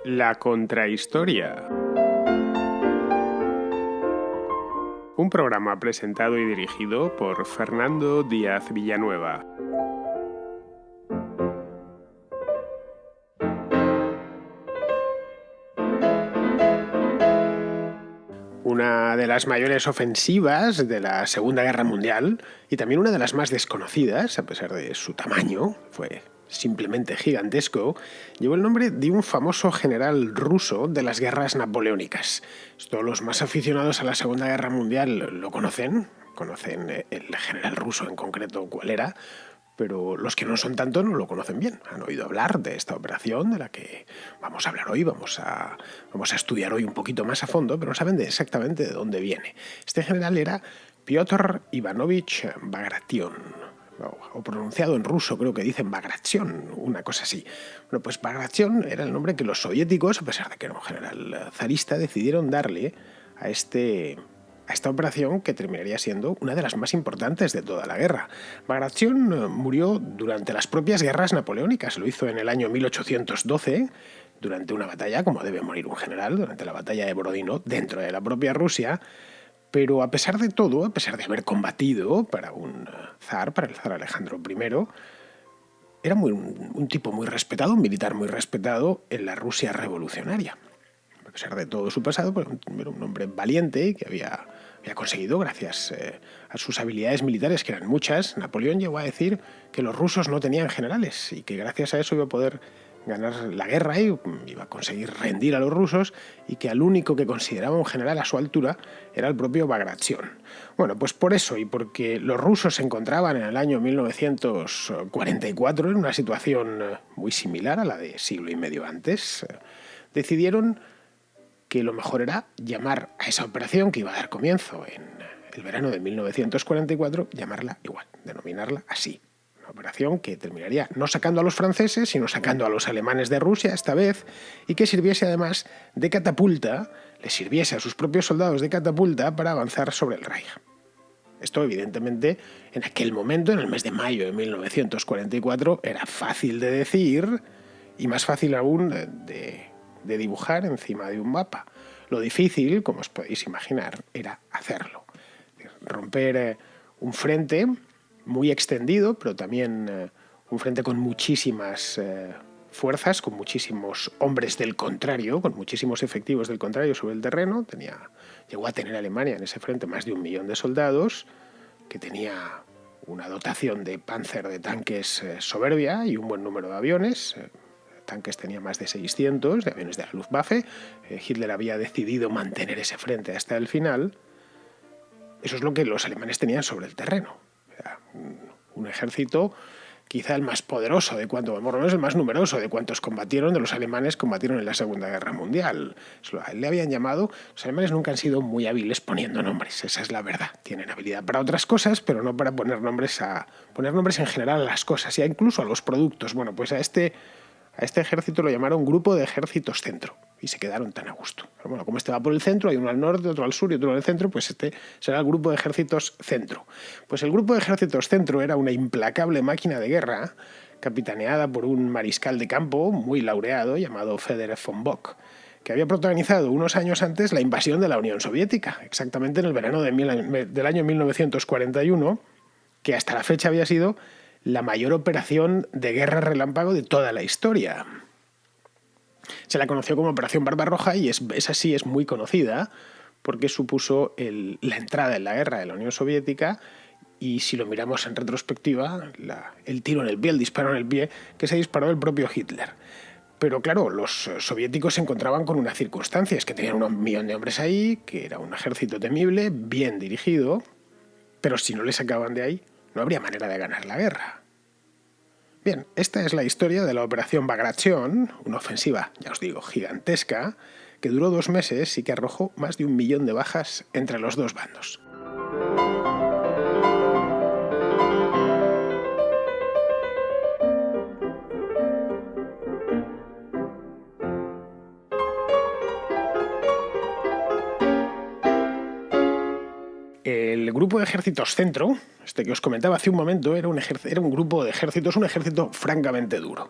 La contrahistoria. Un programa presentado y dirigido por Fernando Díaz Villanueva. Una de las mayores ofensivas de la Segunda Guerra Mundial y también una de las más desconocidas, a pesar de su tamaño, fue simplemente gigantesco, llevó el nombre de un famoso general ruso de las guerras napoleónicas. Esto los más aficionados a la Segunda Guerra Mundial lo conocen el general ruso en concreto cuál era, pero los que no son tanto no lo conocen bien. Han oído hablar de esta operación de la que vamos a hablar hoy, vamos a estudiar hoy un poquito más a fondo, pero no saben exactamente de dónde viene. Este general era Piotr Ivanovich Bagration, o pronunciado en ruso creo que dicen Bagration, una cosa así. Bueno, pues Bagration era el nombre que los soviéticos, a pesar de que era un general zarista, decidieron darle a esta operación que terminaría siendo una de las más importantes de toda la guerra. Bagration murió durante las propias guerras napoleónicas. Lo hizo en el año 1812, durante una batalla, como debe morir un general, durante la batalla de Borodino, dentro de la propia Rusia. Pero a pesar de todo, a pesar de haber combatido para el zar Alejandro I, era un tipo muy respetado, un militar muy respetado en la Rusia revolucionaria. A pesar de todo su pasado, era un hombre valiente que había conseguido, gracias a sus habilidades militares, que eran muchas. Napoleón llegó a decir que los rusos no tenían generales y que gracias a eso iba a poder ganar la guerra y iba a conseguir rendir a los rusos, y que al único que consideraba un general a su altura era el propio Bagration. Bueno, pues por eso y porque los rusos se encontraban en el año 1944 en una situación muy similar a la de siglo y medio antes, decidieron que lo mejor era llamar a esa operación que iba a dar comienzo en el verano de 1944, llamarla igual, denominarla así. Una operación que terminaría no sacando a los franceses, sino sacando a los alemanes de Rusia esta vez, y que sirviese además de catapulta, les sirviese a sus propios soldados de catapulta para avanzar sobre el Reich. Esto, evidentemente, en aquel momento, en el mes de mayo de 1944, era fácil de decir y más fácil aún de dibujar encima de un mapa. Lo difícil, como os podéis imaginar, era hacerlo. Romper un frente muy extendido, pero también un frente con muchísimas fuerzas, con muchísimos hombres del contrario, con muchísimos efectivos del contrario sobre el terreno. Llegó a tener Alemania en ese frente más de 1 millón de soldados, que tenía una dotación de Panzer, de tanques soberbia, y un buen número de aviones. Tanques tenía más de 600, de aviones de la Luftwaffe. Hitler había decidido mantener ese frente hasta el final. Eso es lo que los alemanes tenían sobre el terreno. Era un ejército quizá el más poderoso de cuanto, por lo menos el más numeroso de cuantos de los alemanes combatieron en la Segunda Guerra Mundial. Le habían llamado, los alemanes nunca han sido muy hábiles poniendo nombres, esa es la verdad. Tienen habilidad para otras cosas, pero no para poner nombres en general a las cosas, y incluso a los productos. Bueno, pues a este ejército lo llamaron Grupo de Ejércitos Centro, y se quedaron tan a gusto. Pero bueno, como este va por el centro, hay uno al norte, otro al sur y otro al centro, pues este será el Grupo de Ejércitos Centro. Pues el Grupo de Ejércitos Centro era una implacable máquina de guerra capitaneada por un mariscal de campo muy laureado llamado Fedor von Bock, que había protagonizado unos años antes la invasión de la Unión Soviética, exactamente en el verano del año 1941, que hasta la fecha había sido la mayor operación de guerra relámpago de toda la historia. Se la conoció como Operación Barbarroja, y esa sí es muy conocida porque supuso la entrada en la guerra de la Unión Soviética, y si lo miramos en retrospectiva, el tiro en el pie, el disparo en el pie que se disparó el propio Hitler. Pero claro, los soviéticos se encontraban con una circunstancia, es que tenían 1 millón de hombres ahí, que era un ejército temible, bien dirigido, pero si no le sacaban de ahí, no habría manera de ganar la guerra. Bien, esta es la historia de la Operación Bagration, una ofensiva, ya os digo, gigantesca, que duró 2 meses y que arrojó más de 1 millón de bajas entre los dos bandos. El Grupo de Ejércitos Centro, este que os comentaba hace un momento, era un grupo de ejércitos, un ejército francamente duro.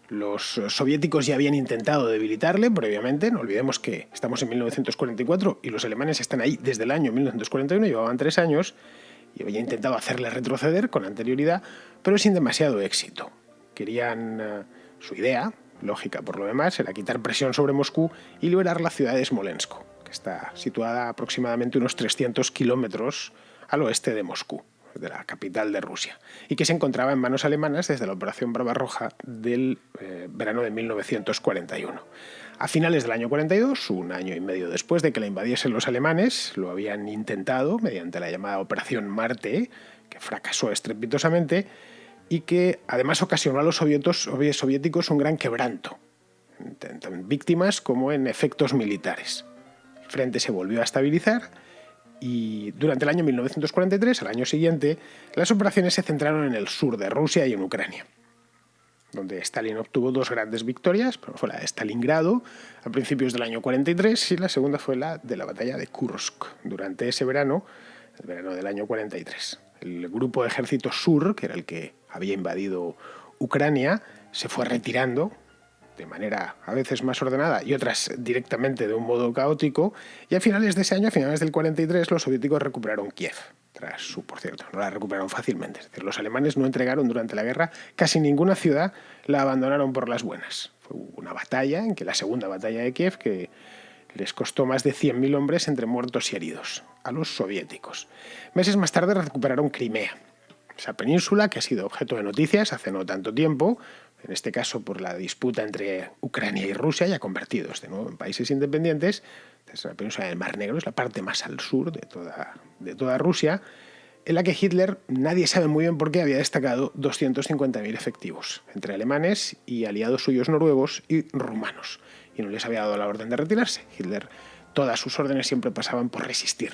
Los soviéticos ya habían intentado debilitarle previamente, no olvidemos que estamos en 1944 y los alemanes están ahí desde el año 1941, llevaban 3 años, y habían intentado hacerle retroceder con anterioridad, pero sin demasiado éxito. Querían, su idea, lógica por lo demás, era quitar presión sobre Moscú y liberar la ciudad de Smolensk, que está situada aproximadamente unos 300 kilómetros al oeste de Moscú, de la capital de Rusia, y que se encontraba en manos alemanas desde la Operación Barbarroja del verano de 1941. A finales del año 42, un año y medio después de que la invadiesen los alemanes, lo habían intentado mediante la llamada Operación Marte, que fracasó estrepitosamente y que además ocasionó a los soviéticos un gran quebranto, tanto en víctimas como en efectos militares. El frente se volvió a estabilizar y durante el año 1943, al año siguiente, las operaciones se centraron en el sur de Rusia y en Ucrania, donde Stalin obtuvo 2 grandes victorias. Fue la de Stalingrado a principios del año 43 y la segunda fue la de la batalla de Kursk durante ese verano, el verano del año 43. El grupo de ejército sur, que era el que había invadido Ucrania, se fue retirando de manera a veces más ordenada y otras directamente de un modo caótico, y a finales de ese año, a finales del 43, los soviéticos recuperaron Kiev. Por cierto, no la recuperaron fácilmente. Es decir, los alemanes no entregaron durante la guerra casi ninguna ciudad, la abandonaron por las buenas. Fue una batalla, la segunda batalla de Kiev, que les costó más de 100.000 hombres entre muertos y heridos a los soviéticos. Meses más tarde recuperaron Crimea, esa península que ha sido objeto de noticias hace no tanto tiempo, en este caso por la disputa entre Ucrania y Rusia, ya convertidos de nuevo en países independientes. Es la península del Mar Negro, es la parte más al sur de toda Rusia, en la que Hitler, nadie sabe muy bien por qué, había destacado 250.000 efectivos, entre alemanes y aliados suyos noruegos y rumanos, y no les había dado la orden de retirarse. Hitler, todas sus órdenes siempre pasaban por resistir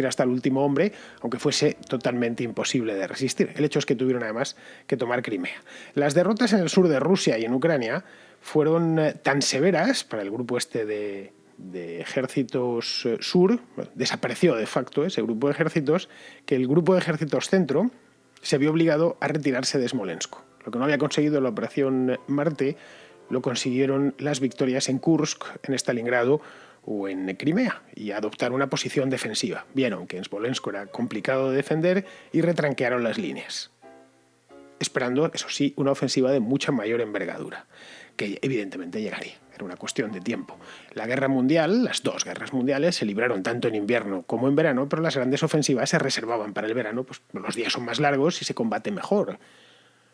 hasta el último hombre, aunque fuese totalmente imposible de resistir. El hecho es que tuvieron además que tomar Crimea. Las derrotas en el sur de Rusia y en Ucrania fueron tan severas para el grupo este de ejércitos sur, desapareció de facto ese grupo de ejércitos, que el grupo de ejércitos centro se vio obligado a retirarse de Smolensk. Lo que no había conseguido la Operación Marte lo consiguieron las victorias en Kursk, en Stalingrado o en Crimea, y adoptar una posición defensiva. Vieron que en Smolensk era complicado de defender y retranquearon las líneas, esperando, eso sí, una ofensiva de mucha mayor envergadura, que evidentemente llegaría. Era una cuestión de tiempo. La guerra mundial, las 2 guerras mundiales, se libraron tanto en invierno como en verano, pero las grandes ofensivas se reservaban para el verano, pues los días son más largos y se combate mejor.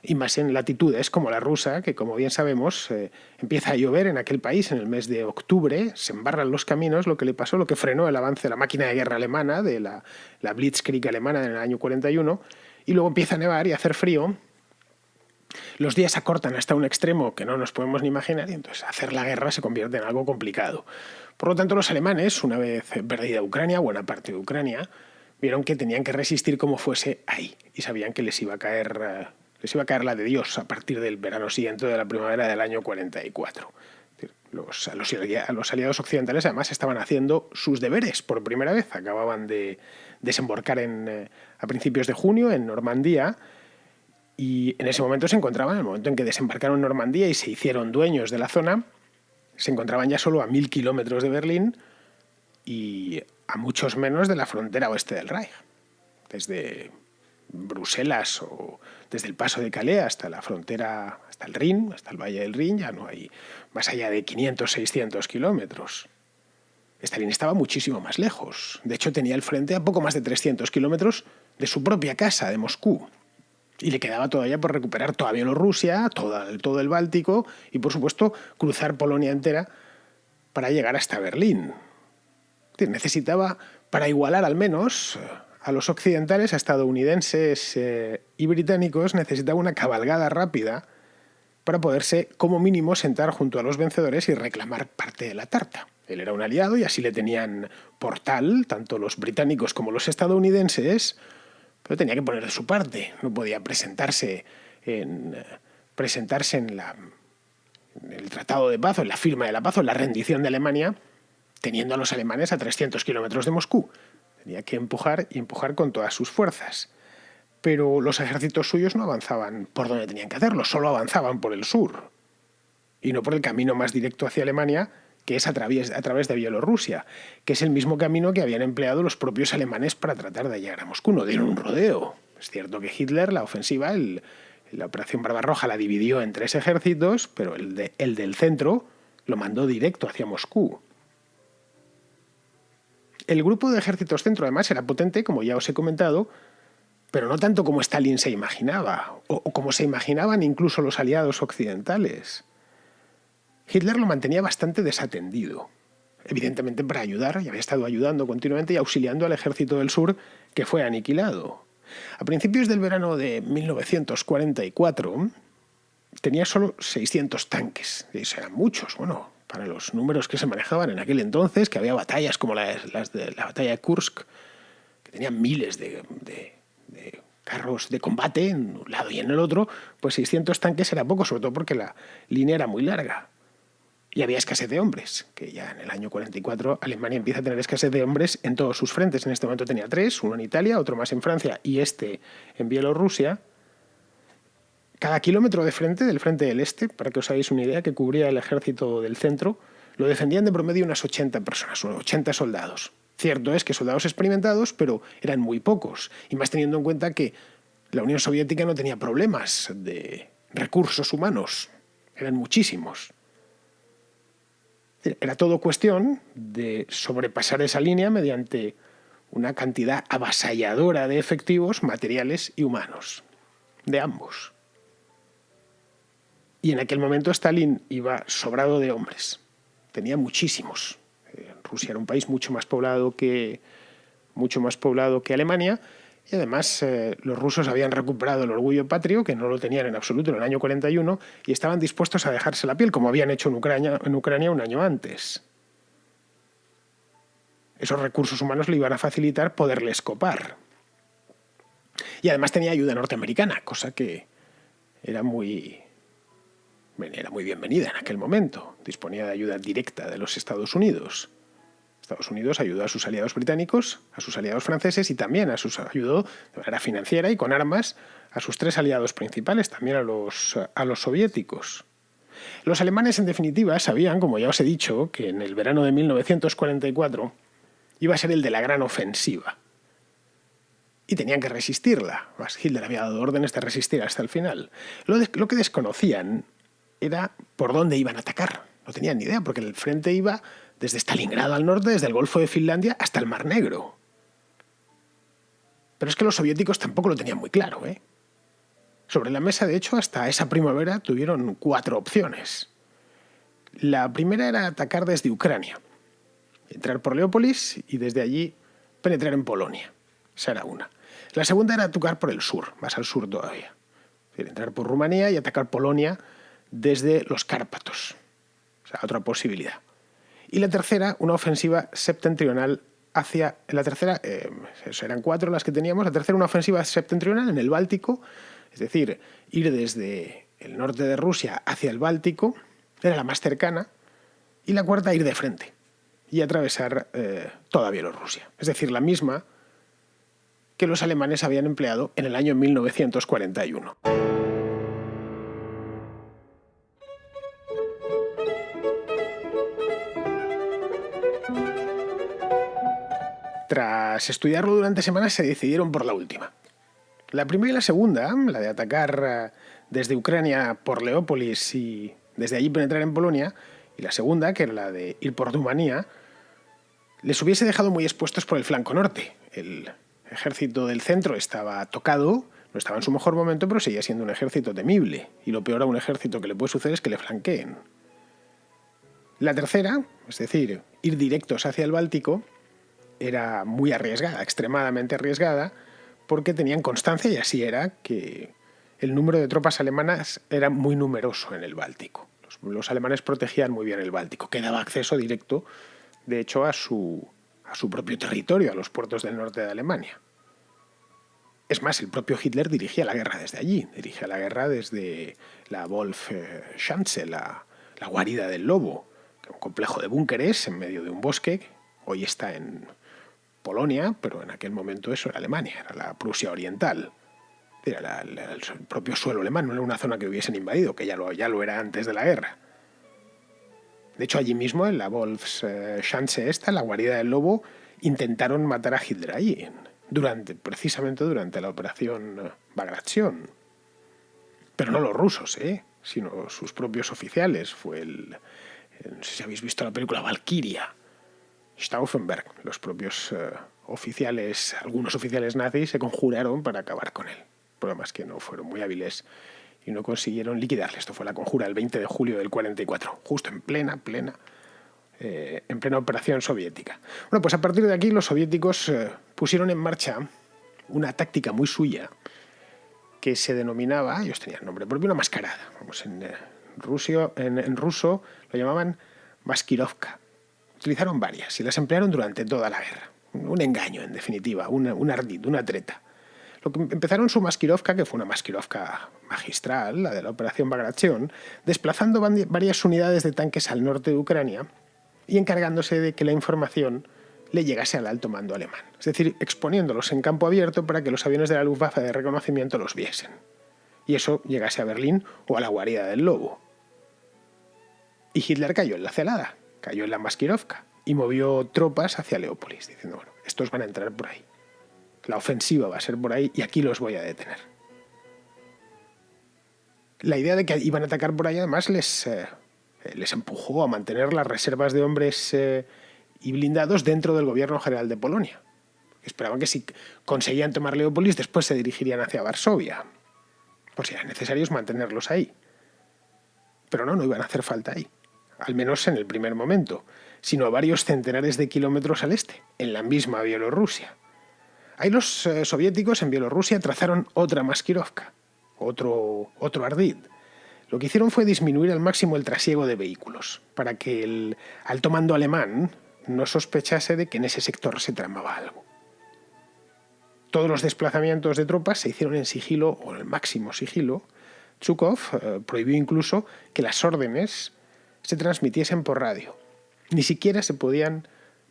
Y más en latitudes como la rusa, que como bien sabemos, empieza a llover en aquel país en el mes de octubre, se embarran los caminos, lo que le pasó, lo que frenó el avance de la máquina de guerra alemana, de la Blitzkrieg alemana en el año 41, y luego empieza a nevar y a hacer frío. Los días acortan hasta un extremo que no nos podemos ni imaginar, y entonces hacer la guerra se convierte en algo complicado. Por lo tanto, los alemanes, una vez perdida Ucrania, buena parte de Ucrania, vieron que tenían que resistir como fuese ahí, y sabían que les iba a caer la de Dios a partir del verano siguiente, de la primavera del año 44. A los aliados occidentales además estaban haciendo sus deberes por primera vez. Acababan de desembarcar a principios de junio en Normandía, y en ese momento se encontraban, en el momento en que desembarcaron en Normandía y se hicieron dueños de la zona, se encontraban ya solo a 1.000 kilómetros de Berlín y a muchos menos de la frontera oeste del Reich. Desde Bruselas o desde el paso de Calais hasta la frontera, hasta el Rin, hasta el Valle del Rin, ya no hay más allá de 500, 600 kilómetros. Stalin estaba muchísimo más lejos. De hecho, tenía el frente a poco más de 300 kilómetros de su propia casa, de Moscú. Y le quedaba todavía por recuperar toda Bielorrusia, todo el Báltico y, por supuesto, cruzar Polonia entera para llegar hasta Berlín. Necesitaba, para igualar al menos a los occidentales, a estadounidenses y británicos, necesitaba una cabalgada rápida para poderse, como mínimo, sentar junto a los vencedores y reclamar parte de la tarta. Él era un aliado y así le tenían por tal, tanto los británicos como los estadounidenses, pero tenía que poner de su parte. No podía presentarse en el Tratado de Paz o en la firma de la paz o en la rendición de Alemania, teniendo a los alemanes a 300 kilómetros de Moscú. Tenía que empujar y empujar con todas sus fuerzas. Pero los ejércitos suyos no avanzaban por donde tenían que hacerlo, solo avanzaban por el sur. y no por el camino más directo hacia Alemania, que es a través de Bielorrusia, que es el mismo camino que habían empleado los propios alemanes para tratar de llegar a Moscú. No dieron un rodeo. Es cierto que Hitler, la ofensiva, la Operación Barbarroja, la dividió en 3 ejércitos, pero el del centro lo mandó directo hacia Moscú. El grupo de ejércitos centro, además, era potente, como ya os he comentado, pero no tanto como Stalin se imaginaba, o como se imaginaban incluso los aliados occidentales. Hitler lo mantenía bastante desatendido, evidentemente para ayudar, y había estado ayudando continuamente y auxiliando al ejército del sur, que fue aniquilado. A principios del verano de 1944 tenía solo 600 tanques, y eso eran muchos, bueno, para los números que se manejaban en aquel entonces, que había batallas como las de la batalla de Kursk, que tenían miles de carros de combate en un lado y en el otro, pues 600 tanques era poco, sobre todo porque la línea era muy larga. Y había escasez de hombres, que ya en el año 44 Alemania empieza a tener escasez de hombres en todos sus frentes. En este momento tenía 3, uno en Italia, otro más en Francia y este en Bielorrusia. Cada kilómetro de frente, del frente del este, para que os hagáis una idea, que cubría el ejército del centro, lo defendían de promedio unas 80 personas, 80 soldados. Cierto es que soldados experimentados, pero eran muy pocos. Y más teniendo en cuenta que la Unión Soviética no tenía problemas de recursos humanos. Eran muchísimos. Era todo cuestión de sobrepasar esa línea mediante una cantidad avasalladora de efectivos materiales y humanos, de ambos. Y en aquel momento Stalin iba sobrado de hombres. Tenía muchísimos. Rusia era un país mucho más poblado que Alemania, y además los rusos habían recuperado el orgullo patrio, que no lo tenían en absoluto en el año 41, y estaban dispuestos a dejarse la piel, como habían hecho en Ucrania un año antes. Esos recursos humanos le iban a facilitar poderles copar. Y además tenía ayuda norteamericana, cosa que era muy bienvenida en aquel momento. Disponía de ayuda directa de los Estados Unidos. Estados Unidos ayudó a sus aliados británicos, a sus aliados franceses y también ayudó de manera financiera y con armas a sus 3 aliados principales, también a los soviéticos. Los alemanes, en definitiva, sabían, como ya os he dicho, que en el verano de 1944 iba a ser el de la gran ofensiva. Y tenían que resistirla. Hitler había dado órdenes de resistir hasta el final. Lo que desconocían era por dónde iban a atacar. No tenían ni idea, porque el frente iba desde Stalingrado al norte, desde el Golfo de Finlandia hasta el Mar Negro. Pero es que los soviéticos tampoco lo tenían muy claro, ¿eh? Sobre la mesa, de hecho, hasta esa primavera tuvieron 4 opciones. La primera era atacar desde Ucrania, entrar por Leópolis y desde allí penetrar en Polonia. Esa era una. La segunda era atacar por el sur, más al sur todavía. Es decir, entrar por Rumanía y atacar Polonia desde los Cárpatos. O sea, otra posibilidad. Y la tercera, una ofensiva septentrional hacia... La tercera, eran 4 las que teníamos. La tercera, una ofensiva septentrional en el Báltico. Es decir, ir desde el norte de Rusia hacia el Báltico. Era la más cercana. Y la cuarta, ir de frente. Y atravesar toda Bielorrusia. Es decir, la misma que los alemanes habían empleado en el año 1941. Tras estudiarlo durante semanas, se decidieron por la última. La primera y la segunda, la de atacar desde Ucrania por Leópolis y desde allí penetrar en Polonia, y la segunda, que era la de ir por Rumanía, les hubiese dejado muy expuestos por el flanco norte. El ejército del centro estaba tocado, no estaba en su mejor momento, pero seguía siendo un ejército temible. Y lo peor a un ejército que le puede suceder es que le flanqueen. La tercera, es decir, ir directos hacia el Báltico, era muy arriesgada, extremadamente arriesgada, porque tenían constancia, y así era, que el número de tropas alemanas era muy numeroso en el Báltico. Los alemanes protegían muy bien el Báltico, que daba acceso directo, de hecho, a su propio territorio, a los puertos del norte de Alemania. Es más, el propio Hitler dirigía la guerra desde allí, dirigía la guerra desde la Wolfschanze, la guarida del lobo, que es un complejo de búnkeres en medio de un bosque. Hoy está en Polonia, pero en aquel momento eso era Alemania, era la Prusia Oriental. Era el propio suelo alemán, no era una zona que hubiesen invadido, que ya lo era antes de la guerra. De hecho, allí mismo, en la Wolfschanze esta, la guarida del lobo, intentaron matar a Hitler allí, precisamente durante la operación Bagration. Pero no los rusos, sino sus propios oficiales. No sé si habéis visto la película Valkyria, Stauffenberg. Los propios oficiales, algunos oficiales nazis, se conjuraron para acabar con él. El problema es que no fueron muy hábiles y no consiguieron liquidarle. Esto fue la conjura el 20 de julio del 44, justo en plena operación soviética. Bueno, pues a partir de aquí los soviéticos pusieron en marcha una táctica muy suya que se denominaba, ellos tenían nombre propio, una mascarada. Vamos, en ruso lo llamaban maskirovka. Utilizaron varias y las emplearon durante toda la guerra. Un engaño, en definitiva, un ardid, una treta. Empezaron su maskirovka, que fue una maskirovka magistral, la de la operación Bagration, desplazando varias unidades de tanques al norte de Ucrania y encargándose de que la información le llegase al alto mando alemán. Es decir, exponiéndolos en campo abierto para que los aviones de la Luftwaffe de reconocimiento los viesen. Y eso llegase a Berlín o a la guarida del lobo. Y Hitler cayó en la celada, cayó en la maskirovka y movió tropas hacia Leópolis, diciendo, bueno, estos van a entrar por ahí. La ofensiva va a ser por ahí y aquí los voy a detener. La idea de que iban a atacar por ahí además les empujó a mantener las reservas de hombres y blindados dentro del gobierno general de Polonia. Esperaban que si conseguían tomar Leópolis después se dirigirían hacia Varsovia. Por si eran necesarios mantenerlos ahí. Pero no iban a hacer falta ahí. Al menos en el primer momento, sino a varios centenares de kilómetros al este, en la misma Bielorrusia. Ahí los soviéticos en Bielorrusia trazaron otra maskirovka, otro ardid. Lo que hicieron fue disminuir al máximo el trasiego de vehículos, para que el alto mando alemán no sospechase de que en ese sector se tramaba algo. Todos los desplazamientos de tropas se hicieron en sigilo, o en el máximo sigilo. Zhukov prohibió incluso que las órdenes se transmitiesen por radio. Ni siquiera podían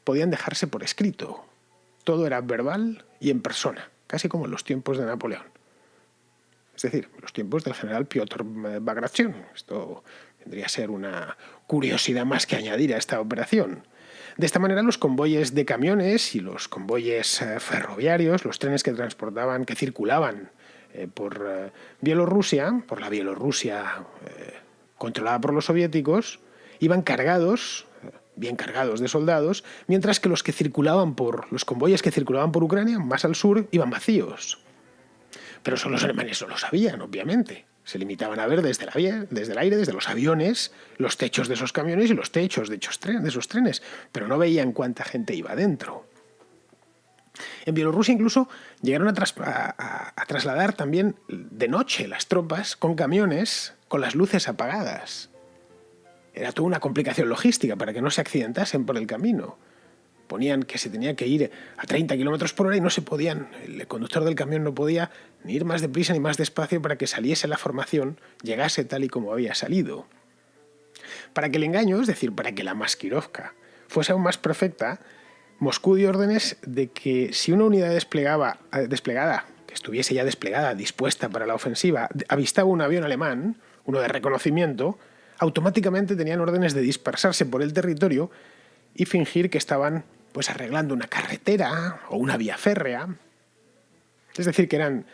dejarse por escrito. Todo era verbal y en persona, casi como en los tiempos de Napoleón. Es decir, los tiempos del general Piotr Bagration. Esto vendría a ser una curiosidad más que añadir a esta operación. De esta manera, los convoyes de camiones y los convoyes ferroviarios, los trenes que circulaban por Bielorrusia, por la Bielorrusia controlada por los soviéticos, iban bien cargados de soldados, mientras que los convoyes que circulaban por Ucrania, más al sur, iban vacíos. Pero eso los alemanes no lo sabían, obviamente. Se limitaban a ver desde el aire, desde los aviones, los techos de esos camiones y los techos de esos trenes, pero no veían cuánta gente iba dentro. En Bielorrusia incluso llegaron a trasladar también de noche las tropas con camiones con las luces apagadas. Era toda una complicación logística para que no se accidentasen por el camino. Ponían que se tenía que ir a 30 kilómetros por hora y el conductor del camión no podía ni ir más deprisa ni más despacio para que saliese la formación, llegase tal y como había salido. Para que el engaño, es decir, para que la maskirovka fuese aún más perfecta, Moscú dio órdenes de que si una unidad desplegada, que estuviese ya desplegada, dispuesta para la ofensiva, avistaba un avión alemán, uno de reconocimiento, automáticamente tenían órdenes de dispersarse por el territorio y fingir que estaban arreglando una carretera o una vía férrea. Es decir, que eran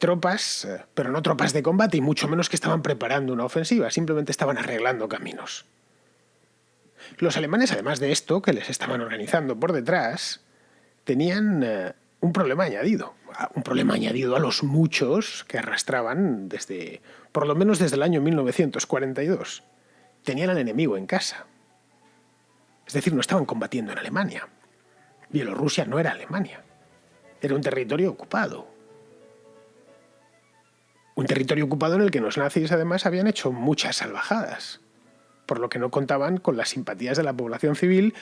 tropas, pero no tropas de combate y mucho menos que estaban preparando una ofensiva, simplemente estaban arreglando caminos. Los alemanes, además de esto, que les estaban organizando por detrás, tenían un problema añadido a los muchos que arrastraban por lo menos desde el año 1942. Tenían al enemigo en casa. Es decir, no estaban combatiendo en Alemania. Bielorrusia no era Alemania. Era un territorio ocupado. Un territorio ocupado en el que los nazis además habían hecho muchas salvajadas, por lo que no contaban con las simpatías de la población civil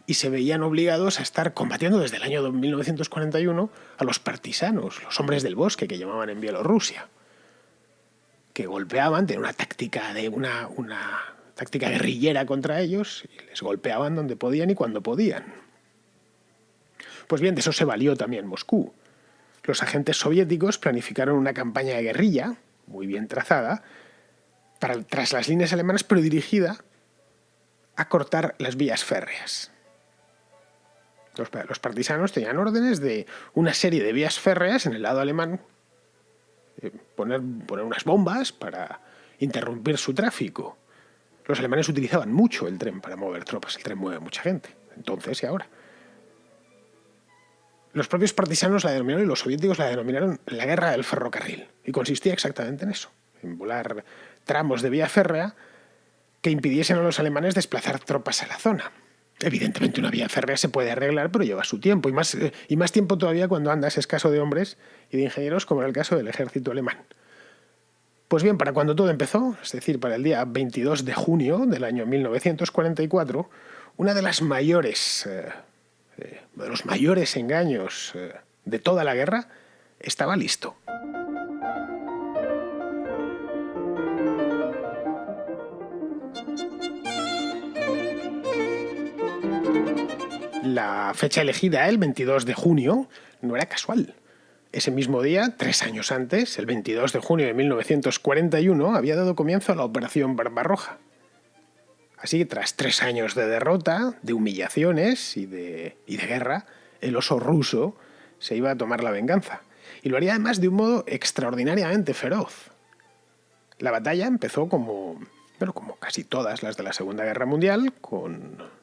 y se veían obligados a estar combatiendo desde el año 1941 a los partisanos, los hombres del bosque que llamaban en Bielorrusia, que golpeaban, tenían una táctica guerrillera contra ellos y les golpeaban donde podían y cuando podían. Pues bien, de eso se valió también Moscú. Los agentes soviéticos planificaron una campaña de guerrilla, muy bien trazada, tras las líneas alemanas, pero dirigida a cortar las vías férreas. Los partisanos tenían órdenes de una serie de vías férreas en el lado alemán, poner unas bombas para interrumpir su tráfico. Los alemanes utilizaban mucho el tren para mover tropas, el tren mueve mucha gente, entonces y ahora. Los propios partisanos la denominaron y los soviéticos la denominaron la guerra del ferrocarril, y consistía exactamente en eso, en volar tramos de vía férrea que impidiesen a los alemanes desplazar tropas a la zona. Evidentemente una vía férrea se puede arreglar, pero lleva su tiempo, y más tiempo todavía cuando andas escaso de hombres y de ingenieros, como era el caso del ejército alemán. Pues bien, para cuando todo empezó, es decir, para el día 22 de junio del año 1944, una de los mayores engaños de toda la guerra estaba listo. La fecha elegida, el 22 de junio, no era casual. Ese mismo día, 3 años antes, el 22 de junio de 1941, había dado comienzo a la Operación Barbarroja. Así, tras 3 años de derrota, de humillaciones y de guerra, el oso ruso se iba a tomar la venganza. Y lo haría además de un modo extraordinariamente feroz. La batalla empezó como casi todas las de la Segunda Guerra Mundial, con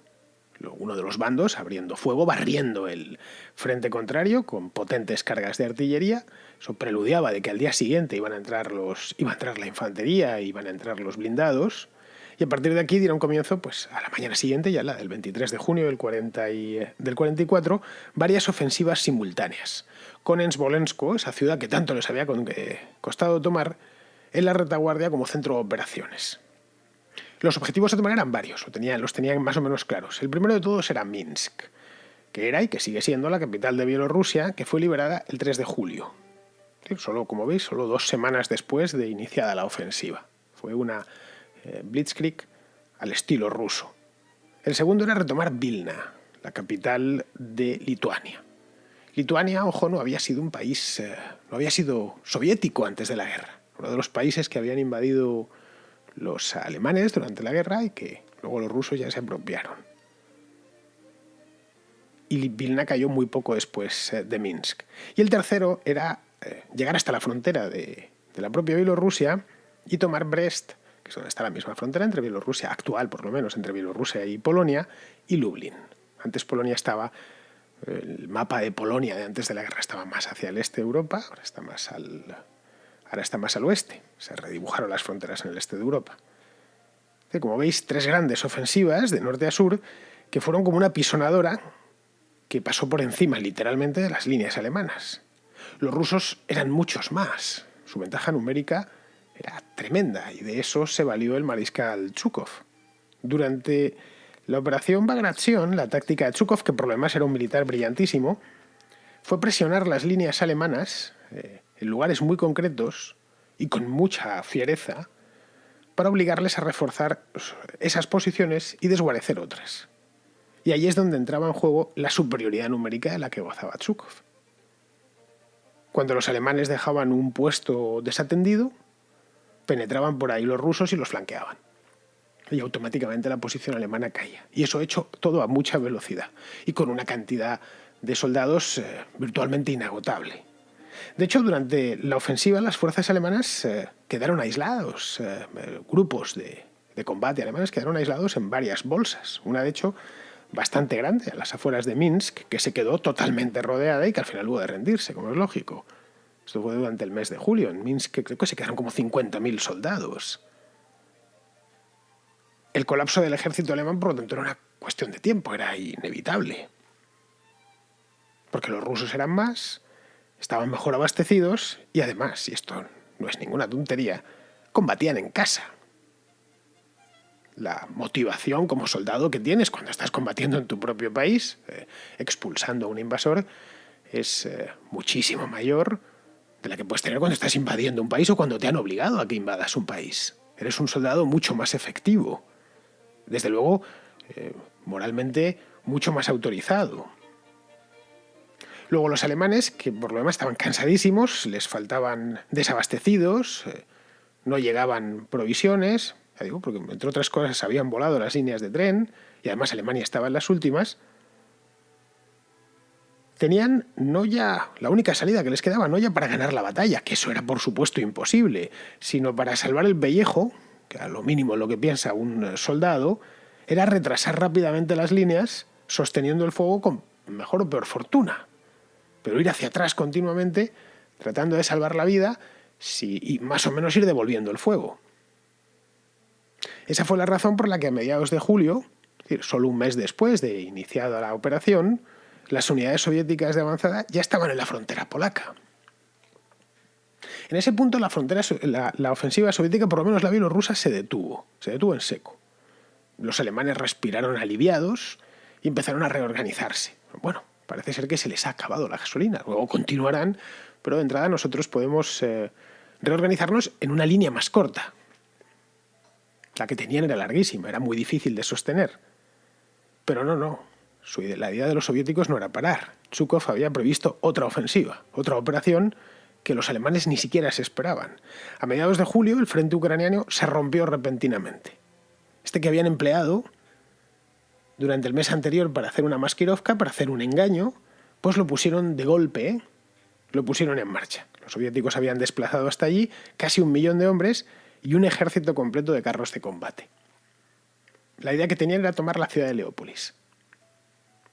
uno de los bandos abriendo fuego, barriendo el frente contrario con potentes cargas de artillería. Eso preludiaba de que al día siguiente iba a entrar la infantería, iban a entrar los blindados. Y a partir de aquí dieron comienzo, pues, a la mañana siguiente, ya la del 23 de junio del 44, varias ofensivas simultáneas. Con Smolensk, esa ciudad que tanto les había costado tomar, en la retaguardia como centro de operaciones. Los objetivos a tomar eran varios, los tenían más o menos claros. El primero de todos era Minsk, que era y que sigue siendo la capital de Bielorrusia, que fue liberada el 3 de julio. Como veis, solo 2 semanas después de iniciada la ofensiva. Fue una blitzkrieg al estilo ruso. El segundo era retomar Vilna, la capital de Lituania. Lituania, ojo, no había sido un país, no había sido soviético antes de la guerra. Uno de los países que habían invadido los alemanes durante la guerra y que luego los rusos ya se apropiaron. Y Vilna cayó muy poco después de Minsk. Y el tercero era llegar hasta la frontera de la propia Bielorrusia y tomar Brest, que es donde está la misma frontera entre Bielorrusia, actual por lo menos, entre Bielorrusia y Polonia, y Lublin. Antes Polonia estaba, el mapa de Polonia de antes de la guerra estaba más hacia el este de Europa, ahora está más al oeste. Se redibujaron las fronteras en el este de Europa. Como veis, 3 grandes ofensivas de norte a sur que fueron como una pisonadora que pasó por encima literalmente de las líneas alemanas. Los rusos eran muchos más. Su ventaja numérica era tremenda y de eso se valió el mariscal Zhukov. Durante la operación Bagration, la táctica de Zhukov, que por lo demás era un militar brillantísimo, fue presionar las líneas alemanas en lugares muy concretos y con mucha fiereza para obligarles a reforzar esas posiciones y desguarecer otras. Y ahí es donde entraba en juego la superioridad numérica de la que gozaba Zhukov. Cuando los alemanes dejaban un puesto desatendido, penetraban por ahí los rusos y los flanqueaban. Y automáticamente la posición alemana caía. Y eso hecho todo a mucha velocidad y con una cantidad de soldados virtualmente inagotable. De hecho, durante la ofensiva las fuerzas alemanas quedaron aislados, grupos de combate alemanes quedaron aislados en varias bolsas. Una, de hecho, bastante grande, a las afueras de Minsk, que se quedó totalmente rodeada y que al final hubo de rendirse, como es lógico. Esto fue durante el mes de julio. En Minsk creo que se quedaron como 50.000 soldados. El colapso del ejército alemán, por lo tanto, era una cuestión de tiempo, era inevitable. Porque los rusos eran más, estaban mejor abastecidos y además, y esto no es ninguna tontería, combatían en casa. La motivación como soldado que tienes cuando estás combatiendo en tu propio país, expulsando a un invasor, es muchísimo mayor de la que puedes tener cuando estás invadiendo un país o cuando te han obligado a que invadas un país. Eres un soldado mucho más efectivo. Desde luego, moralmente, mucho más autorizado. Luego los alemanes, que por lo demás estaban cansadísimos, les faltaban desabastecidos, no llegaban provisiones. ya digo, porque entre otras cosas habían volado las líneas de tren y además Alemania estaba en las últimas, tenían no ya la única salida que les quedaba, no ya para ganar la batalla, que eso era por supuesto imposible, sino para salvar el pellejo, que a lo mínimo lo que piensa un soldado, era retrasar rápidamente las líneas, sosteniendo el fuego con mejor o peor fortuna. Pero ir hacia atrás continuamente, tratando de salvar la vida y más o menos ir devolviendo el fuego. Esa fue la razón por la que a mediados de julio, es decir, solo un mes después de iniciada la operación, las unidades soviéticas de avanzada ya estaban en la frontera polaca. En ese punto la ofensiva soviética, por lo menos la bielorrusa, se detuvo en seco. Los alemanes respiraron aliviados y empezaron a reorganizarse. Bueno, parece ser que se les ha acabado la gasolina, luego continuarán, pero de entrada nosotros podemos reorganizarnos en una línea más corta. La que tenían era larguísima, era muy difícil de sostener. Pero no. La idea de los soviéticos no era parar. Zhukov había previsto otra ofensiva, otra operación que los alemanes ni siquiera se esperaban. A mediados de julio el frente ucraniano se rompió repentinamente. Este que habían empleado durante el mes anterior para hacer una maskirovka, para hacer un engaño, pues lo pusieron de golpe, lo pusieron en marcha. Los soviéticos habían desplazado hasta allí casi 1 millón de hombres y un ejército completo de carros de combate. La idea que tenían era tomar la ciudad de Leópolis,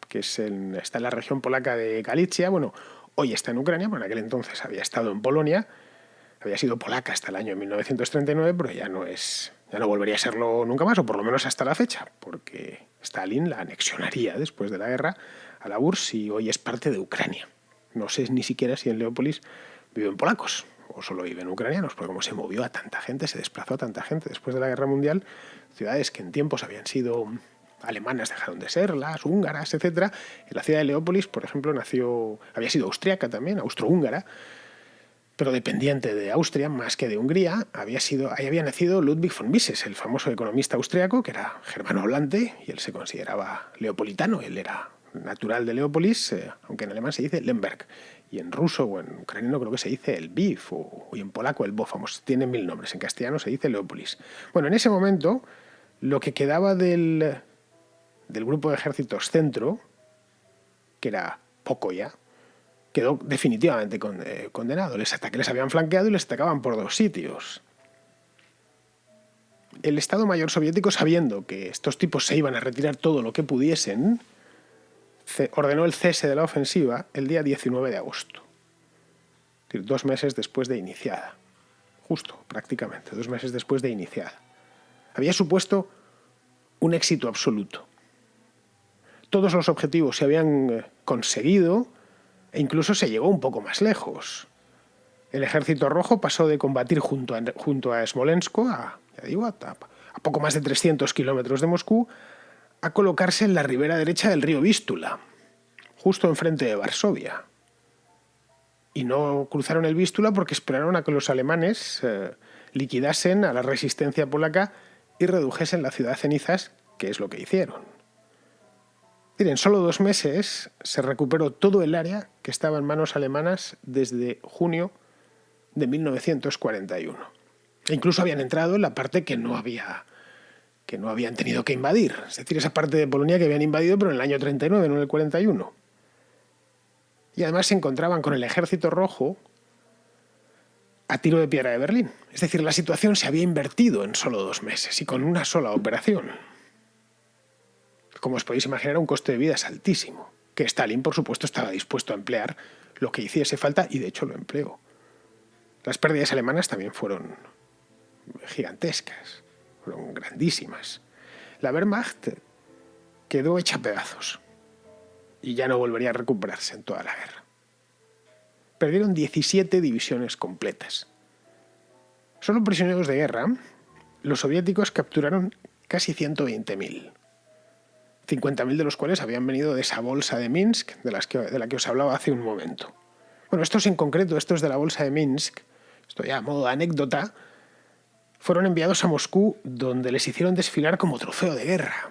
que está en la región polaca de Galicia. Bueno, hoy está en Ucrania, pero en aquel entonces había estado en Polonia, había sido polaca hasta el año 1939, pero ya no volvería a serlo nunca más, o por lo menos hasta la fecha, porque Stalin la anexionaría después de la guerra a la URSS y hoy es parte de Ucrania. No sé ni siquiera si en Leópolis viven polacos o solo viven ucranianos, porque como se movió a tanta gente, se desplazó a tanta gente después de la Guerra Mundial, ciudades que en tiempos habían sido alemanas dejaron de serlas, húngaras, etc. En la ciudad de Leópolis, por ejemplo, había sido austriaca también, austrohúngara, pero dependiente de Austria más que de Hungría. Ahí había nacido Ludwig von Mises, el famoso economista austriaco, que era germano-hablante, y él se consideraba leopolitano. Él era natural de Leópolis, aunque en alemán se dice Lemberg, y en ruso o en ucraniano creo que se dice el Lviv, y en polaco el Lvov, tiene 1000 nombres, en castellano se dice Leópolis. Bueno, en ese momento, lo que quedaba del grupo de ejércitos centro, que era poco ya, quedó definitivamente condenado. Les habían flanqueado y les atacaban por 2 sitios. El Estado Mayor soviético, sabiendo que estos tipos se iban a retirar todo lo que pudiesen, ordenó el cese de la ofensiva el día 19 de agosto. Es decir, 2 meses después de iniciada. Justo, prácticamente, 2 meses después de iniciada. Había supuesto un éxito absoluto. Todos los objetivos se habían conseguido e incluso se llegó un poco más lejos. El Ejército Rojo pasó de combatir junto a Smolensk, a poco más de 300 kilómetros de Moscú, a colocarse en la ribera derecha del río Vístula, justo enfrente de Varsovia. Y no cruzaron el Vístula porque esperaron a que los alemanes liquidasen a la resistencia polaca y redujesen la ciudad a cenizas, que es lo que hicieron. En solo 2 meses se recuperó todo el área que estaba en manos alemanas desde junio de 1941. E incluso habían entrado en la parte que no habían tenido que invadir. Es decir, esa parte de Polonia que habían invadido, pero en el año 39, no en el 41. Y además se encontraban con el Ejército Rojo a tiro de piedra de Berlín. Es decir, la situación se había invertido en solo 2 meses y con una sola operación. Como os podéis imaginar, un coste de vida es altísimo, que Stalin, por supuesto, estaba dispuesto a emplear lo que hiciese falta, y de hecho lo empleó. Las pérdidas alemanas también fueron gigantescas, fueron grandísimas. La Wehrmacht quedó hecha pedazos y ya no volvería a recuperarse en toda la guerra. Perdieron 17 divisiones completas. Solo prisioneros de guerra, los soviéticos capturaron casi 120.000. 50.000 de los cuales habían venido de esa bolsa de Minsk de la que os hablaba hace un momento. Bueno, estos de la bolsa de Minsk, esto ya a modo de anécdota, fueron enviados a Moscú, donde les hicieron desfilar como trofeo de guerra.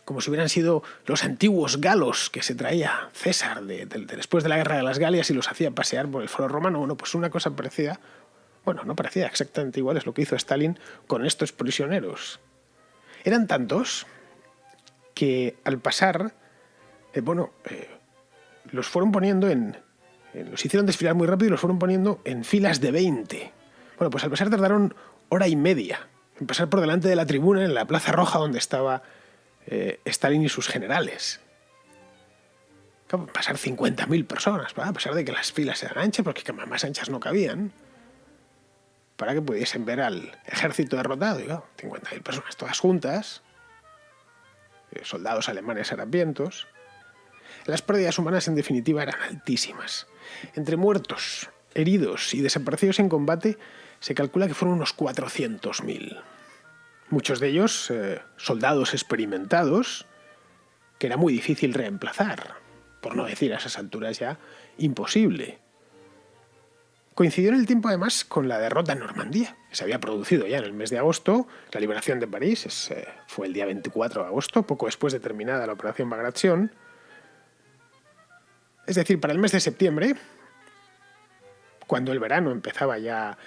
Como si hubieran sido los antiguos galos que se traía César después de la guerra de las Galias y los hacía pasear por el foro romano. Bueno, pues una cosa parecida, Bueno, no parecía exactamente igual, es lo que hizo Stalin con estos prisioneros. Eran tantos que al pasar, los fueron poniendo los hicieron desfilar muy rápido y los fueron poniendo en filas de 20. Bueno, pues al pasar tardaron hora y media en pasar por delante de la tribuna en la Plaza Roja donde estaba Stalin y sus generales. Claro, pasar 50.000 personas, a pesar de que las filas eran anchas, porque más anchas no cabían, para que pudiesen ver al ejército derrotado. Y claro, 50.000 personas todas juntas, soldados alemanes harapientos. Las pérdidas humanas, en definitiva, eran altísimas. Entre muertos, heridos y desaparecidos en combate, se calcula que fueron unos 400.000. Muchos de ellos soldados experimentados, que era muy difícil reemplazar, por no decir a esas alturas ya imposible. Coincidió en el tiempo además con la derrota en Normandía, que se había producido ya en el mes de agosto. La liberación de París fue el día 24 de agosto, poco después de terminada la operación Bagration. Es decir, para el mes de septiembre, cuando el verano empezaba ya,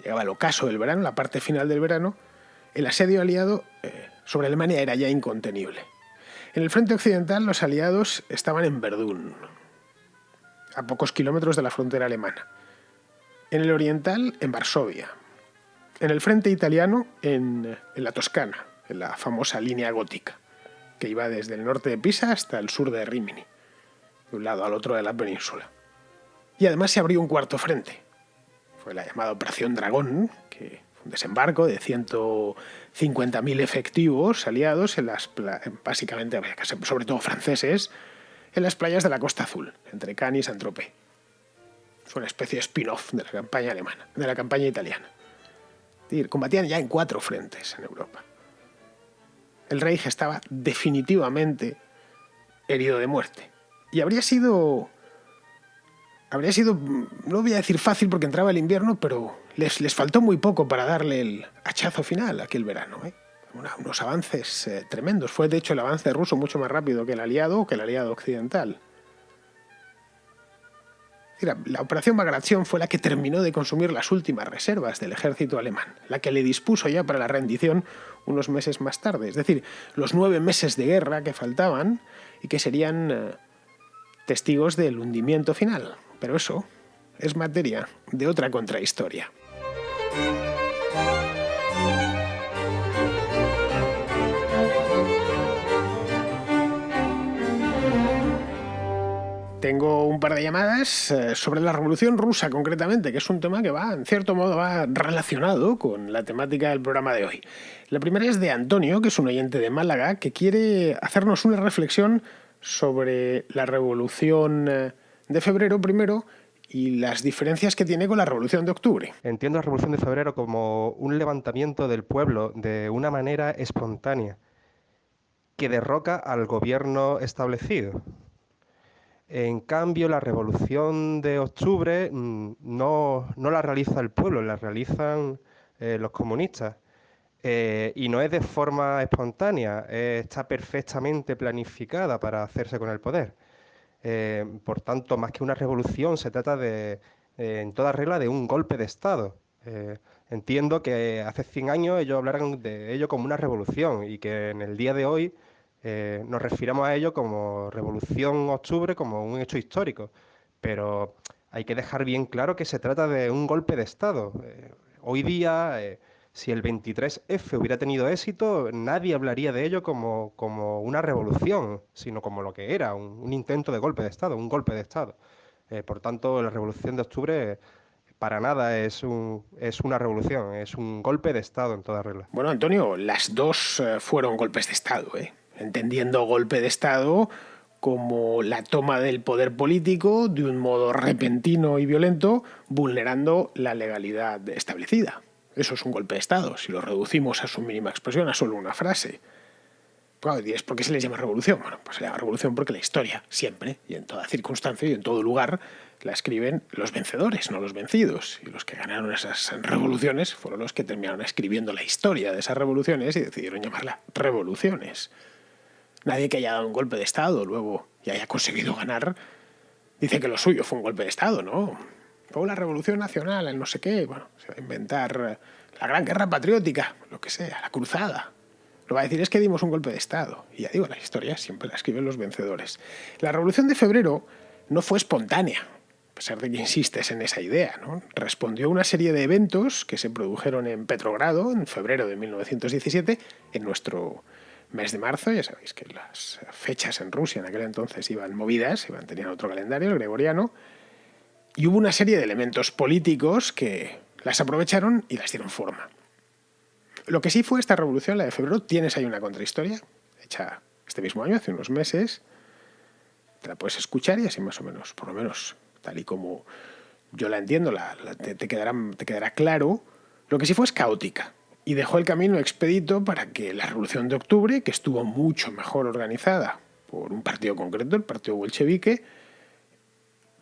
llegaba el ocaso del verano, la parte final del verano, el asedio aliado sobre Alemania era ya incontenible. En el frente occidental los aliados estaban en Verdún, a pocos kilómetros de la frontera alemana. En el oriental, en Varsovia. En el frente italiano, en la Toscana, en la famosa línea gótica, que iba desde el norte de Pisa hasta el sur de Rímini, de un lado al otro de la península. Y además se abrió un cuarto frente. Fue la llamada Operación Dragón, que fue un desembarco de 150.000 efectivos aliados, básicamente, sobre todo franceses, en las playas de la Costa Azul, entre Cannes y Saint-Tropez. Fue una especie de spin-off de la campaña alemana, de la campaña italiana. Es decir, combatían ya en 4 frentes en Europa. El Reich estaba definitivamente herido de muerte. Y habría sido, no voy a decir fácil porque entraba el invierno, pero les faltó muy poco para darle el hachazo final aquel verano. Unos avances tremendos. Fue de hecho el avance ruso mucho más rápido que el aliado occidental. La operación Bagration fue la que terminó de consumir las últimas reservas del ejército alemán, la que le dispuso ya para la rendición unos meses más tarde. Es decir, los 9 meses de guerra que faltaban y que serían testigos del hundimiento final. Pero eso es materia de otra contrahistoria. Tengo un par de llamadas sobre la Revolución Rusa, concretamente, que es un tema que en cierto modo, va relacionado con la temática del programa de hoy. La primera es de Antonio, que es un oyente de Málaga, que quiere hacernos una reflexión sobre la Revolución de Febrero primero y las diferencias que tiene con la Revolución de Octubre. Entiendo la Revolución de Febrero como un levantamiento del pueblo de una manera espontánea que derroca al gobierno establecido. En cambio, la Revolución de Octubre no la realiza el pueblo, la realizan los comunistas. Y no es de forma espontánea, está perfectamente planificada para hacerse con el poder. Por tanto, más que una revolución, se trata en toda regla de un golpe de Estado. Entiendo que hace 100 años ellos hablaran de ello como una revolución y que en el día de hoy nos refiramos a ello como Revolución Octubre, como un hecho histórico. Pero hay que dejar bien claro que se trata de un golpe de Estado. Hoy día, si el 23F hubiera tenido éxito, nadie hablaría de ello como una revolución, sino como lo que era, un intento de golpe de Estado, un golpe de Estado. Por tanto, la Revolución de Octubre para nada es una revolución, es un golpe de Estado en toda regla. Bueno, Antonio, las dos fueron golpes de Estado, entendiendo golpe de Estado como la toma del poder político de un modo repentino y violento, vulnerando la legalidad establecida. Eso es un golpe de Estado, si lo reducimos a su mínima expresión, a solo una frase. Claro, ¿y por qué se les llama revolución? Bueno, pues se llama revolución porque la historia, siempre, y en toda circunstancia y en todo lugar, la escriben los vencedores, no los vencidos. Y los que ganaron esas revoluciones fueron los que terminaron escribiendo la historia de esas revoluciones y decidieron llamarla revoluciones. Nadie que haya dado un golpe de Estado luego y haya conseguido ganar dice que lo suyo fue un golpe de Estado, ¿no? Luego la Revolución Nacional, el no sé qué, bueno, se va a inventar la Gran Guerra Patriótica, lo que sea, la Cruzada. Lo que va a decir es que dimos un golpe de Estado. Y ya digo, la historia siempre la escriben los vencedores. La Revolución de Febrero no fue espontánea, a pesar de que insistes en esa idea, ¿no? Respondió a una serie de eventos que se produjeron en Petrogrado en febrero de 1917, en nuestro mes de marzo. Ya sabéis que las fechas en Rusia en aquel entonces iban movidas, tenían otro calendario, el gregoriano, y hubo una serie de elementos políticos que las aprovecharon y las dieron forma. Lo que sí fue esta revolución, la de febrero, tienes ahí una contrahistoria, hecha este mismo año, hace unos meses. Te la puedes escuchar y así más o menos, por lo menos, tal y como yo la entiendo, te quedará claro. Lo que sí fue es caótica y dejó el camino expedito para que la Revolución de Octubre, que estuvo mucho mejor organizada por un partido concreto, el partido bolchevique,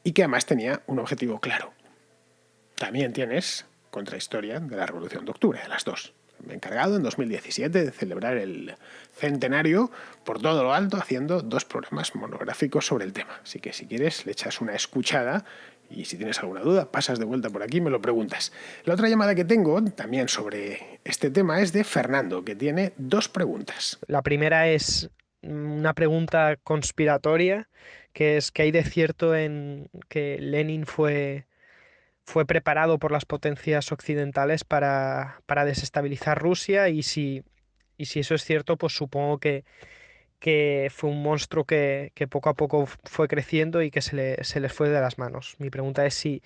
y que además tenía un objetivo claro. También tienes contrahistoria de la Revolución de Octubre, de las dos. Me he encargado en 2017 de celebrar el centenario por todo lo alto, haciendo 2 programas monográficos sobre el tema. Así que si quieres le echas una escuchada y si tienes alguna duda pasas de vuelta por aquí y me lo preguntas. La otra llamada que tengo también sobre este tema es de Fernando, que tiene 2 preguntas. La primera es una pregunta conspiratoria, que es ¿qué hay de cierto en que Lenin fue preparado por las potencias occidentales para desestabilizar Rusia? Y si eso es cierto, pues supongo que fue un monstruo que poco a poco fue creciendo y que se les fue de las manos. Mi pregunta es si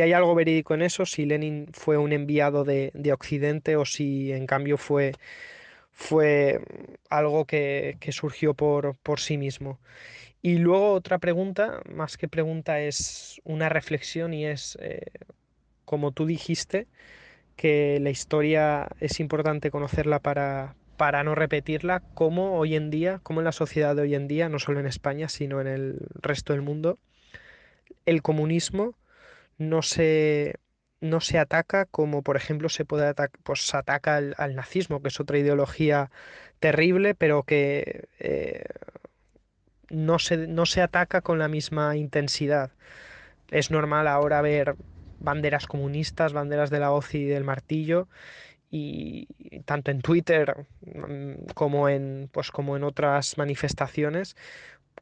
hay algo verídico en eso, si Lenin fue un enviado de Occidente o si en cambio fue algo que surgió por sí mismo. Y luego otra pregunta, más que pregunta, es una reflexión y es, como tú dijiste, que la historia es importante conocerla para no repetirla, como hoy en día, como en la sociedad de hoy en día, no solo en España, sino en el resto del mundo, el comunismo no se, no se ataca como, por ejemplo, pues, se ataca al nazismo, que es otra ideología terrible, pero que no se ataca con la misma intensidad. Es normal ahora ver banderas comunistas, banderas de la hoz y del martillo, y tanto en Twitter como en otras manifestaciones.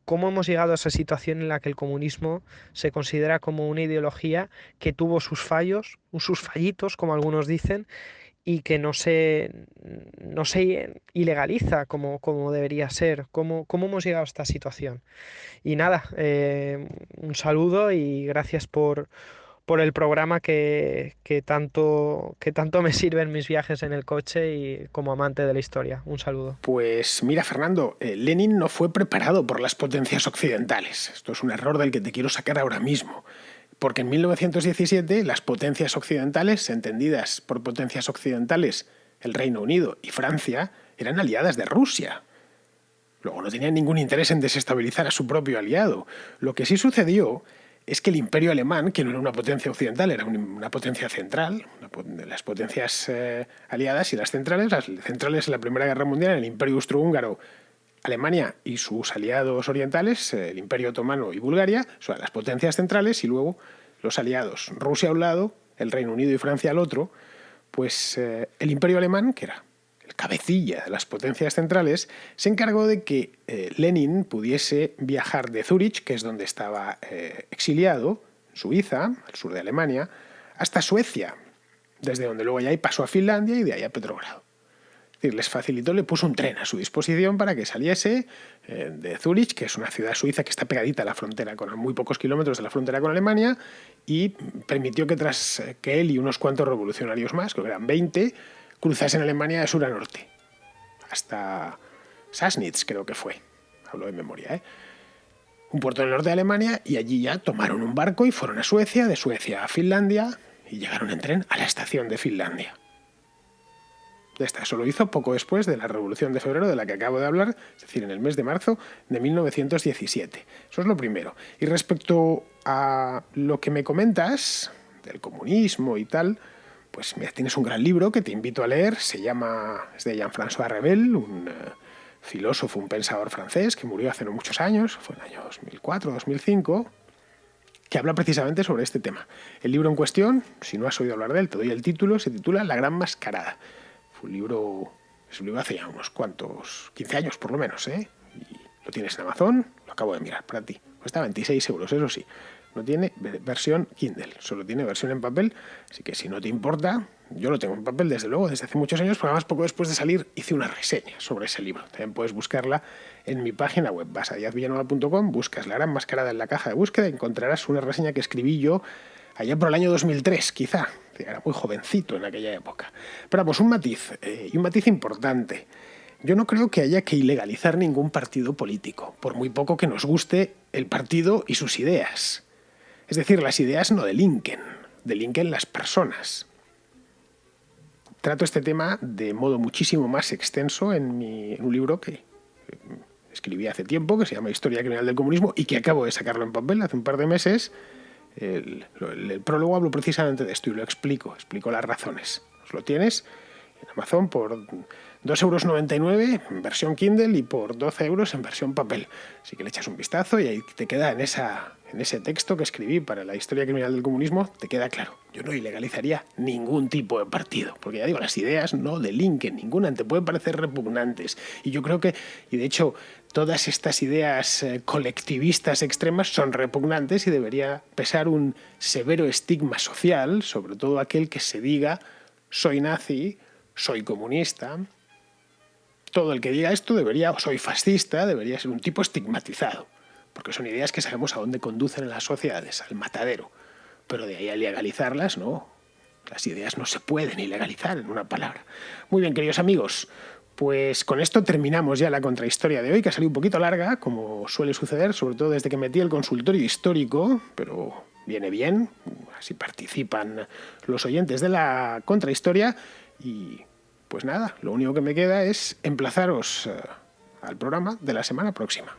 ¿Cómo hemos llegado a esa situación en la que el comunismo se considera como una ideología que tuvo sus fallos, sus fallitos, como algunos dicen, y que no se ilegaliza como debería ser? ¿Cómo hemos llegado a esta situación? Y nada, un saludo y gracias por el programa que tanto me sirve en mis viajes en el coche y como amante de la historia. Un saludo. Pues mira, Fernando, Lenin no fue preparado por las potencias occidentales. Esto es un error del que te quiero sacar ahora mismo. Porque en 1917 las potencias occidentales, entendidas por potencias occidentales el Reino Unido y Francia, eran aliadas de Rusia. Luego no tenían ningún interés en desestabilizar a su propio aliado. Lo que sí sucedió es que el Imperio Alemán, que no era una potencia occidental, era una potencia central, las potencias aliadas y las centrales en la Primera Guerra Mundial, el Imperio Austrohúngaro, Alemania y sus aliados orientales, el Imperio Otomano y Bulgaria, son las potencias centrales, y luego los aliados, Rusia a un lado, el Reino Unido y Francia al otro. Pues el Imperio Alemán, que era el cabecilla de las potencias centrales, se encargó de que Lenin pudiese viajar de Zúrich, que es donde estaba exiliado, en Suiza, al sur de Alemania, hasta Suecia, desde donde luego ya pasó a Finlandia y de ahí a Petrogrado. Es decir, les facilitó, le puso un tren a su disposición para que saliese de Zúrich, que es una ciudad suiza que está pegadita a la frontera, a muy pocos kilómetros de la frontera con Alemania, y permitió que tras que él y unos cuantos revolucionarios más, creo que eran 20, cruzasen Alemania de sur a norte, hasta Sassnitz creo que fue, hablo de memoria, un puerto del norte de Alemania, y allí ya tomaron un barco y fueron a Suecia, de Suecia a Finlandia, y llegaron en tren a la estación de Finlandia. Eso lo hizo poco después de la Revolución de Febrero de la que acabo de hablar, es decir, en el mes de marzo de 1917. Es lo primero. Y respecto a lo que me comentas del comunismo y tal, pues mira, tienes un gran libro que te invito a leer, es de Jean-François Revel, un filósofo, un pensador francés que murió hace no muchos años, fue en el año 2004, 2005, que habla precisamente sobre este tema. El libro en cuestión, si no has oído hablar de él, te doy el título, se titula La Gran Mascarada. Fue un libro hace ya unos cuantos, 15 años por lo menos, ¿eh? Y lo tienes en Amazon, lo acabo de mirar para ti. Cuesta 26 euros, eso sí. No tiene versión Kindle, solo tiene versión en papel, así que si no te importa, yo lo tengo en papel desde luego, desde hace muchos años, porque además poco después de salir hice una reseña sobre ese libro. También puedes buscarla en mi página web, vas a díazvillanueva.com, buscas La Gran Mascarada en la caja de búsqueda y encontrarás una reseña que escribí yo allá por el año 2003, quizá. Era muy jovencito en aquella época. Pero vamos, un matiz, y un matiz importante. Yo no creo que haya que ilegalizar ningún partido político, por muy poco que nos guste el partido y sus ideas. Es decir, las ideas no delinquen las personas. Trato este tema de modo muchísimo más extenso en un libro que escribí hace tiempo, que se llama Historia Criminal del Comunismo, y que acabo de sacarlo en papel hace un par de meses. El prólogo hablo precisamente de esto y lo explico las razones. Lo tienes en Amazon por 2,99 € en versión Kindle y por 12 € en versión papel. Así que le echas un vistazo y ahí te queda en ese texto que escribí para la Historia Criminal del Comunismo, te queda claro. Yo no ilegalizaría ningún tipo de partido, porque ya digo, las ideas no delinquen ninguna, te pueden parecer repugnantes. Y yo creo que, y de hecho, todas estas ideas colectivistas extremas son repugnantes y debería pesar un severo estigma social, sobre todo aquel que se diga soy nazi, soy comunista. Todo el que diga esto o soy fascista, debería ser un tipo estigmatizado, porque son ideas que sabemos a dónde conducen en las sociedades, al matadero. Pero de ahí a legalizarlas, no. Las ideas no se pueden ilegalizar, en una palabra. Muy bien, queridos amigos, pues con esto terminamos ya la contrahistoria de hoy, que ha salido un poquito larga, como suele suceder, sobre todo desde que metí el consultorio histórico, pero viene bien, así participan los oyentes de la contrahistoria. Y pues nada, lo único que me queda es emplazaros al programa de la semana próxima.